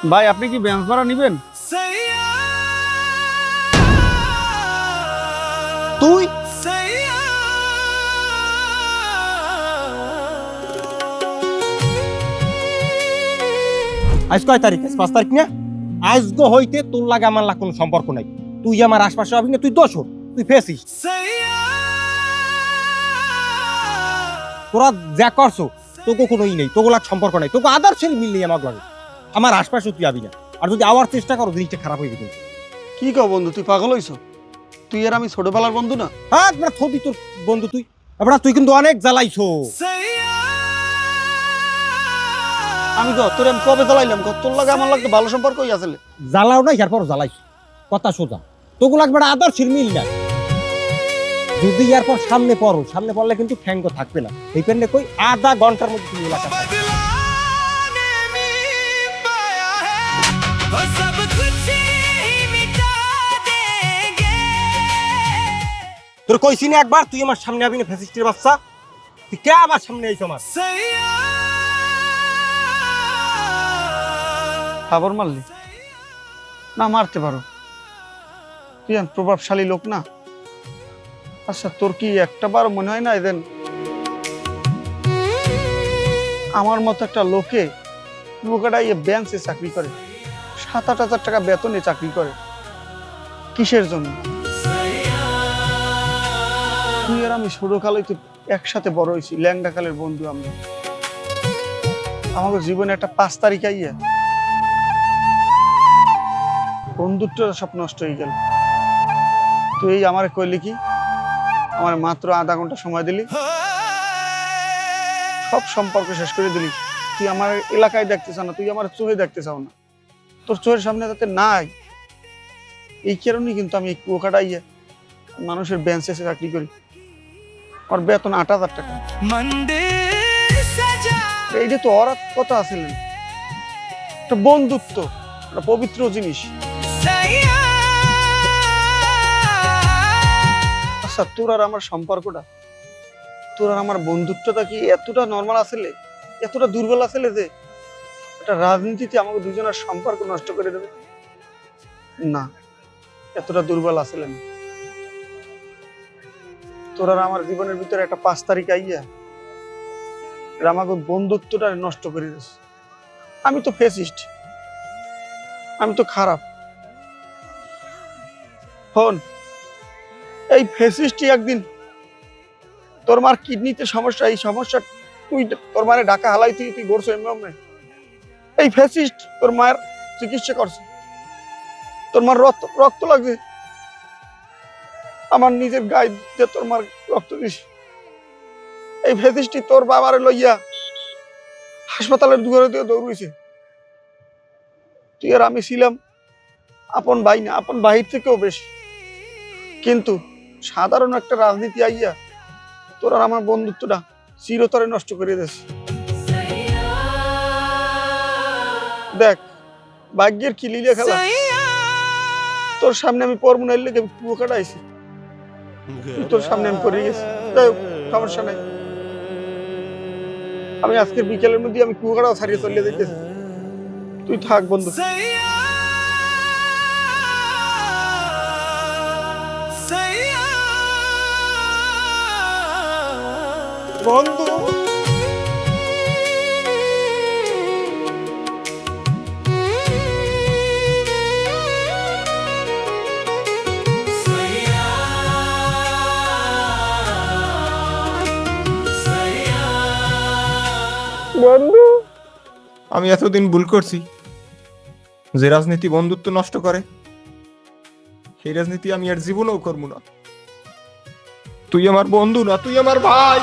ভাই আপনি কি বেঞ্চ ভাড়া নিবেন? তুই আজ কয় তারিখ? আজ 5 তারিখ না? আজগো হইতে তোর লাগে আমার লাগে কোনো সম্পর্ক নাই। তুই আমার আশপাশে হবি না, তুই দোষর, তুই ফেসিস। তোরা যা করছো তোকে কোনো ই নেই, তোকে লাগ সম্পর্ক নাই, তোকে আদার ছেলে মিল নেই আমার লাগে। আমার আশপাশে তুই আবি না, আর যদি আওয়ার চেষ্টা করো জিনিসটা খারাপ হইবে কিন্তু। কি কও বন্ধু, তুই পাগল হইছো? তুই আর আমি ছোটবেলার বন্ধু না? হ্যাঁ তোরা থবি তোর বন্ধু তুই। এবার তুই কিন্তু অনেক জ্বালাইছো। আমি তোর আমি কবে জ্বালাইলাম? তোর লাগে আমার লাগতো ভালো সম্পর্কই আসলে। জ্বালাও না, এরপর জ্বালাইছো, কথা সোজা। তোকে লাগবে আদার ছেলে মিল নাই। যদি এরপর সামনে পড়লে কিন্তু ঠ্যাঙ্গ থাকবে না। এই পেন্ডে কই আধা ঘন্টার মধ্যে তুমি এলাকা তোর কইছি না একবার তুই আমার সামনে আবি না, ফ্যাসিস্টের বাচ্চা। তুই কে আমার সামনে আইছ? আমার খাবার মারলি না? মারতে পারো, তুই প্রভাবশালী লোক না। আচ্ছা তোর কি একটা বার মনে হয় না এদিন আমার মতো একটা লোকে বেঞ্চে চাকরি করে, 7-8 হাজার টাকা বেতনে চাকরি করে, কিসের জন্য? তুই আর আমি ছোটকালে তো একসাথে বড় হয়েছি, ল্যাংডা কালের বন্ধু আমরা। আমাদের জীবনে একটা 5 তারিখ আইয়া বন্ধুত্বটা সব নষ্ট হয়ে গেল। তুই আমার কইলি কি, আমার মাত্র আধা ঘন্টা সময় দিলি, সব সম্পর্ক শেষ করে দিলি। তুই আমার এলাকায় দেখতে চাও না, তুই আমার চোখে দেখতে চাও না, তোর চোখের সামনে যাতে নাই। এই কারণেই কিন্তু আমি কুয়াকাটাইয়া মানুষের বেঞ্চে চাকরি করি। আমার বেতন 8,000 টাকা। এইটা তো ওর কথা আছিল, একটা বন্ধুত্ব, একটা পবিত্র জিনিস। আচ্ছা তোর আর আমার সম্পর্কটা, তোর আর আমার বন্ধুত্বটা কি এতটা নর্মাল আসলে, এতটা দুর্বল আসলে যে এটা রাজনীতিতে আমাকে দুজনের সম্পর্ক নষ্ট করে দেবে? না, এতটা দুর্বল আসলে না। তোর আর আমার জীবনের ভিতরে একটা 5 তারিখ আইয়া আমাকে বন্ধুত্বটা নষ্ট করে দিয়েছে। আমি তো ফেসিস্ট, আমি তো খারাপ। হন এই ফেসিস্টই একদিন তোর মার কিডনিতে সমস্যা, এই সমস্যা তুই তোর মারে ঢাকা হালাই তুই করছো এমনি। এই ফেসিস্ট তোর মায়ের চিকিৎসা করছে, তোর মার রক্ত লাগছে, আমার নিজের গায়ে দিয়ে তোর মার রক্ত দিস। এই ফেসিস্টই তোর বাবারে লইয়া হাসপাতালের দুয়ারে দিয়ে দৌড়ইছে। তুই আর আমি ছিলাম আপন ভাই না, আপন ভাইয়ের থেকেও বেশি। কিন্তু সাধারণ একটা রাজনীতি আইয়া তোর আর আমার বন্ধুত্বটা চিরতরে নষ্ট করে দিয়েছে। দেখ ভাগ্যের কি লীলা খেলা, তোর সামনে আমি পরব না, এলে আমি কুয়ো কাটাইছি, তোর সামনে আমি পড়ে গেছি। সমস্যা নাই, আমি আজকের বিকেলের মধ্যে আমি কুয়ো কাটাও ছাড়িয়ে চলে যেতেছি। তুই থাক বন্ধু। বন্ধু বন্ধু আমি এতদিন ভুল করছি। যে রাজনীতি বন্ধুত্ব নষ্ট করে সেই রাজনীতি আমি আর জীবনেও করবো না। তুই আমার বন্ধু না, তুই আমার ভাই।